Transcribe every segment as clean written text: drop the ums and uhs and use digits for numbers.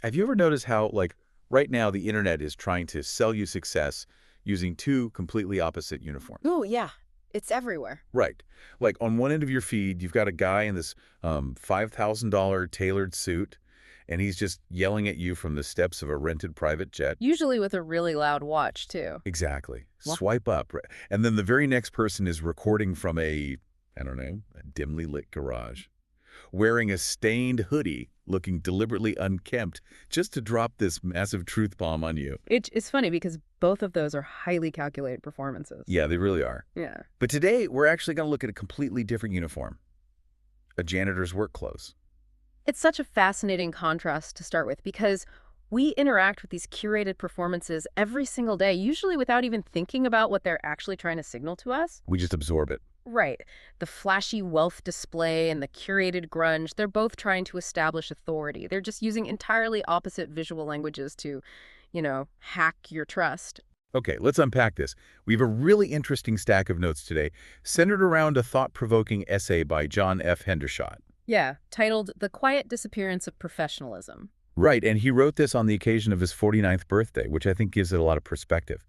Have you ever noticed how, like, right now the internet is trying to sell you success using two completely opposite uniforms? Oh, yeah. It's everywhere. Right. Like, on one end of your feed, you've got a guy in this $5,000 tailored suit, and he's just yelling at you from the steps of a rented private jet. Usually with a really loud watch, too. Exactly. What? Swipe up. And then the very next person is recording from I don't know, a dimly lit garage, wearing a stained hoodie, looking deliberately unkempt, just to drop this massive truth bomb on you. It's funny because both of those are highly calculated performances. Yeah, they really are. Yeah. But today, we're actually going to look at a completely different uniform, a janitor's work clothes. It's such a fascinating contrast to start with because we interact with these curated performances every single day, usually without even thinking about what they're actually trying to signal to us. We just absorb it. Right. The flashy wealth display and the curated grunge, they're both trying to establish authority. They're just using entirely opposite visual languages to, hack your trust. Okay, let's unpack this. We have a really interesting stack of notes today, centered around a thought-provoking essay by John F. Hendershot. Yeah, titled The Quiet Disappearance of Professionalism. Right, and he wrote this on the occasion of his 49th birthday, which I think gives it a lot of perspective.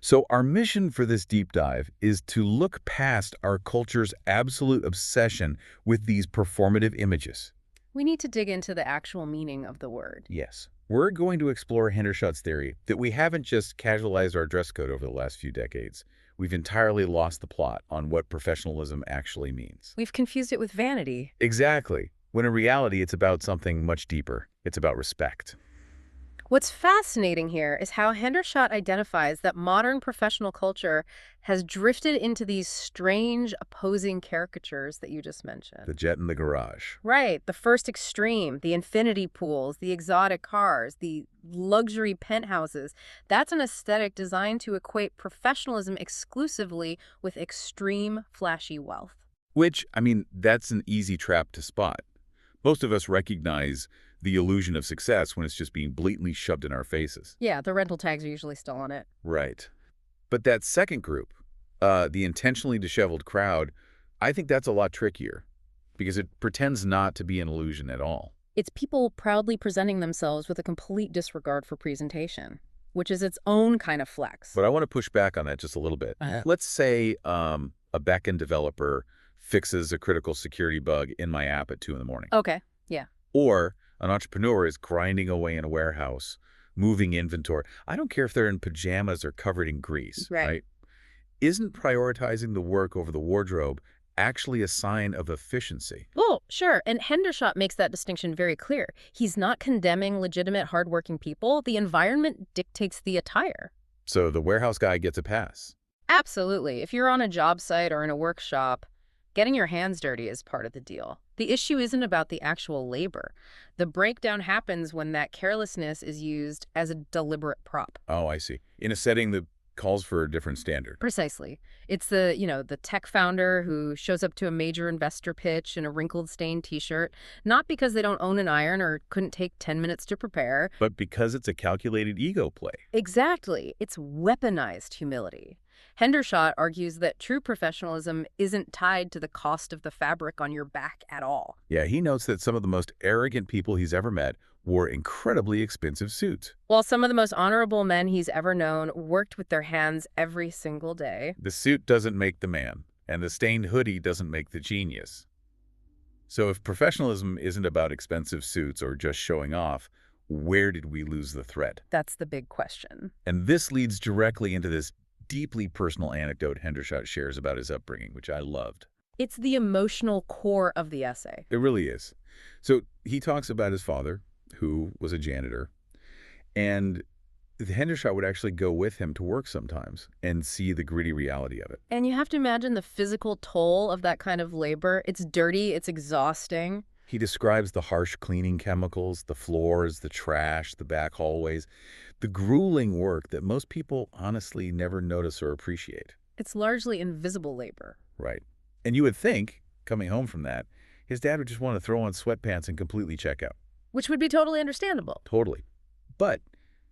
So our mission for this deep dive is to look past our culture's absolute obsession with these performative images. We need to dig into the actual meaning of the word. Yes, we're going to explore Hendershot's theory that we haven't just casualized our dress code over the last few decades. We've entirely lost the plot on what professionalism actually means. We've confused it with vanity. Exactly, when in reality it's about something much deeper. It's about respect. What's fascinating here is how Hendershot identifies that modern professional culture has drifted into these strange opposing caricatures that you just mentioned. The jet in the garage. Right, the first extreme, the infinity pools, the exotic cars, the luxury penthouses. That's an aesthetic designed to equate professionalism exclusively with extreme flashy wealth. Which, I mean, that's an easy trap to spot. Most of us recognize the illusion of success when it's just being blatantly shoved in our faces. Yeah, the rental tags are usually still on it. Right. But that second group, the intentionally disheveled crowd, I think that's a lot trickier because it pretends not to be an illusion at all. It's people proudly presenting themselves with a complete disregard for presentation, which is its own kind of flex. But I want to push back on that just a little bit. Let's say a backend developer fixes a critical security bug in my app at 2 in the morning. Okay, yeah. Or an entrepreneur is grinding away in a warehouse, moving inventory. I don't care if they're in pajamas or covered in grease, right? Isn't prioritizing the work over the wardrobe actually a sign of efficiency? Well, sure, and Hendershot makes that distinction very clear. He's not condemning legitimate, hardworking people. The environment dictates the attire. So the warehouse guy gets a pass. Absolutely. If you're on a job site or in a workshop, getting your hands dirty is part of the deal. The issue isn't about the actual labor. The breakdown happens when that carelessness is used as a deliberate prop. Oh, I see. In a setting that calls for a different standard. Precisely. It's the tech founder who shows up to a major investor pitch in a wrinkled, stained T-shirt, not because they don't own an iron or couldn't take 10 minutes to prepare. But because it's a calculated ego play. Exactly. It's weaponized humility. Hendershot argues that true professionalism isn't tied to the cost of the fabric on your back at all. Yeah, he notes that some of the most arrogant people he's ever met wore incredibly expensive suits. While some of the most honorable men he's ever known worked with their hands every single day. The suit doesn't make the man, and the stained hoodie doesn't make the genius. So if professionalism isn't about expensive suits or just showing off, where did we lose the thread? That's the big question. And this leads directly into this deeply personal anecdote Hendershot shares about his upbringing, which I loved. It's the emotional core of the essay. It really is. So he talks about his father, who was a janitor, and Hendershot would actually go with him to work sometimes and see the gritty reality of it. And you have to imagine the physical toll of that kind of labor. It's dirty, it's exhausting. He describes the harsh cleaning chemicals, the floors, the trash, the back hallways, the grueling work that most people honestly never notice or appreciate. It's largely invisible labor. Right. And you would think, coming home from that, his dad would just want to throw on sweatpants and completely check out. Which would be totally understandable. Totally. But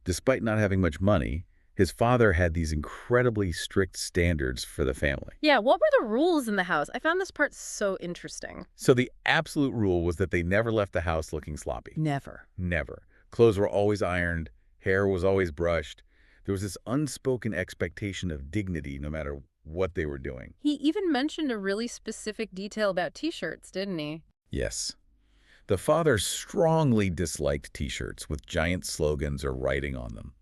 despite not having much money, his father had these incredibly strict standards for the family. Yeah, what were the rules in the house? I found this part so interesting. So the absolute rule was that they never left the house looking sloppy. Never. Never. Clothes were always ironed, hair was always brushed. There was this unspoken expectation of dignity no matter what they were doing. He even mentioned a really specific detail about T-shirts, didn't he? Yes. The father strongly disliked T-shirts with giant slogans or writing on them.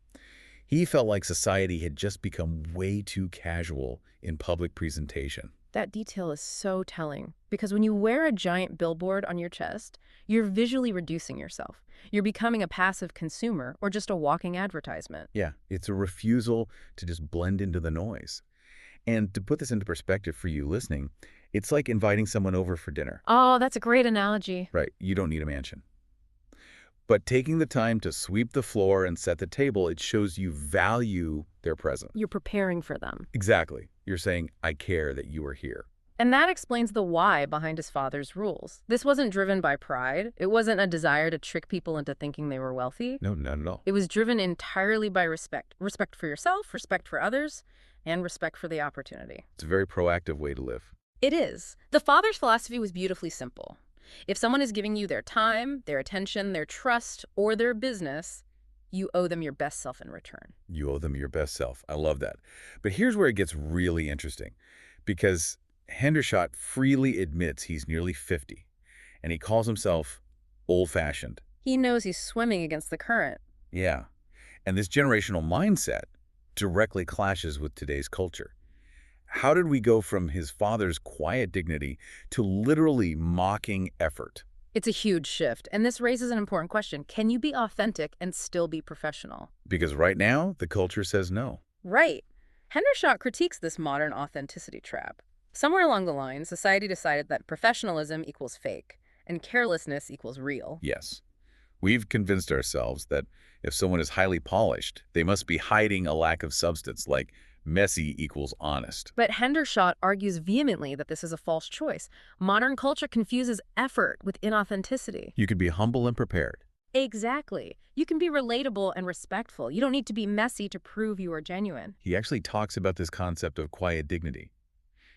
He felt like society had just become way too casual in public presentation. That detail is so telling, because when you wear a giant billboard on your chest, you're visually reducing yourself. You're becoming a passive consumer or just a walking advertisement. Yeah, it's a refusal to just blend into the noise. And to put this into perspective for you listening, it's like inviting someone over for dinner. Oh, that's a great analogy. Right, you don't need a mansion. But taking the time to sweep the floor and set the table, it shows you value their presence. You're preparing for them. Exactly. You're saying, I care that you are here. And that explains the why behind his father's rules. This wasn't driven by pride. It wasn't a desire to trick people into thinking they were wealthy. No, not at all. It was driven entirely by respect. Respect for yourself, respect for others, and respect for the opportunity. It's a very proactive way to live. It is. The father's philosophy was beautifully simple. If someone is giving you their time, their attention, their trust, or their business, you owe them your best self in return. You owe them your best self. I love that. But here's where it gets really interesting, because Hendershot freely admits he's nearly 50, and he calls himself old-fashioned. He knows he's swimming against the current. Yeah. And this generational mindset directly clashes with today's culture. How did we go from his father's quiet dignity to literally mocking effort? It's a huge shift, and this raises an important question. Can you be authentic and still be professional? Because right now, the culture says no. Right. Hendershot critiques this modern authenticity trap. Somewhere along the line, society decided that professionalism equals fake, and carelessness equals real. Yes. We've convinced ourselves that if someone is highly polished, they must be hiding a lack of substance, like messy equals honest. But Hendershot argues vehemently that this is a false choice. Modern culture confuses effort with inauthenticity. You could be humble and prepared. Exactly. You can be relatable and respectful. You don't need to be messy to prove you are genuine. He actually talks about this concept of quiet dignity.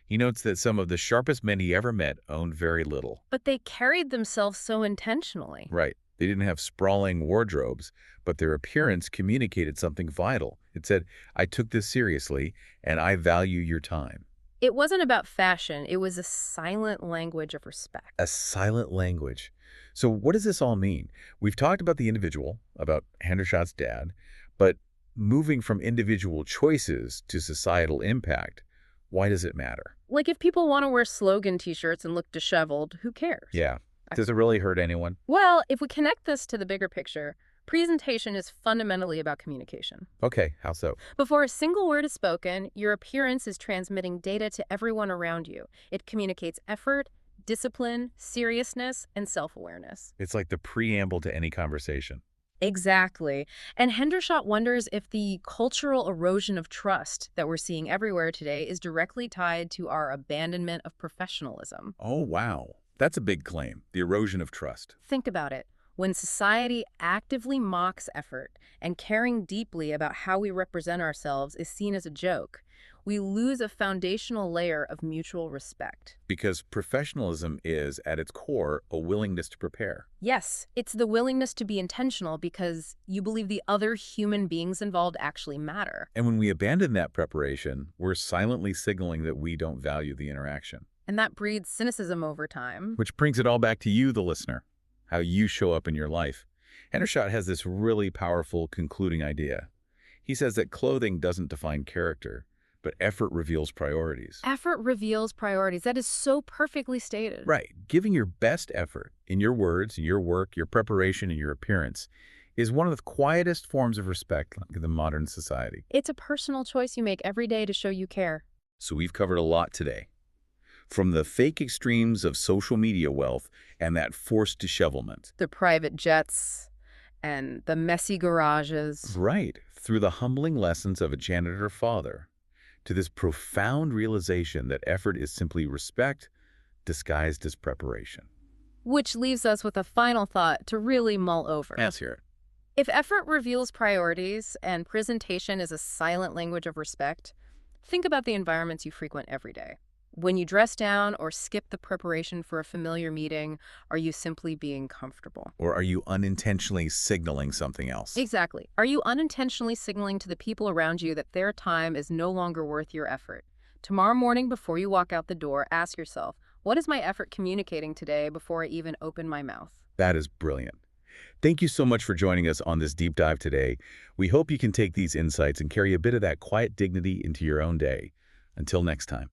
He notes that some of the sharpest men he ever met owned very little. But they carried themselves so intentionally. Right. They didn't have sprawling wardrobes, but their appearance communicated something vital. It said, I took this seriously, and I value your time. It wasn't about fashion. It was a silent language of respect. A silent language. So what does this all mean? We've talked about the individual, about Hendershot's dad, but moving from individual choices to societal impact, why does it matter? Like if people want to wear slogan T-shirts and look disheveled, who cares? Yeah. Does it really hurt anyone? Well, if we connect this to the bigger picture, presentation is fundamentally about communication. Okay, how so? Before a single word is spoken, your appearance is transmitting data to everyone around you. It communicates effort, discipline, seriousness, and self-awareness. It's like the preamble to any conversation. Exactly. And Hendershot wonders if the cultural erosion of trust that we're seeing everywhere today is directly tied to our abandonment of professionalism. Oh, wow. That's a big claim, the erosion of trust. Think about it. When society actively mocks effort and caring deeply about how we represent ourselves is seen as a joke, we lose a foundational layer of mutual respect. Because professionalism is, at its core, a willingness to prepare. Yes, it's the willingness to be intentional because you believe the other human beings involved actually matter. And when we abandon that preparation, we're silently signaling that we don't value the interaction. And that breeds cynicism over time. Which brings it all back to you, the listener, how you show up in your life. Hendershot has this really powerful concluding idea. He says that clothing doesn't define character, but effort reveals priorities. Effort reveals priorities. That is so perfectly stated. Right. Giving your best effort in your words, in your work, your preparation, and your appearance is one of the quietest forms of respect in the modern society. It's a personal choice you make every day to show you care. So we've covered a lot today. From the fake extremes of social media wealth and that forced dishevelment. The private jets and the messy garages. Right. Through the humbling lessons of a janitor father to this profound realization that effort is simply respect disguised as preparation. Which leaves us with a final thought to really mull over. Let's hear it. If effort reveals priorities and presentation is a silent language of respect, think about the environments you frequent every day. When you dress down or skip the preparation for a familiar meeting, are you simply being comfortable? Or are you unintentionally signaling something else? Exactly. Are you unintentionally signaling to the people around you that their time is no longer worth your effort? Tomorrow morning, before you walk out the door, ask yourself, what is my effort communicating today before I even open my mouth? That is brilliant. Thank you so much for joining us on this deep dive today. We hope you can take these insights and carry a bit of that quiet dignity into your own day. Until next time.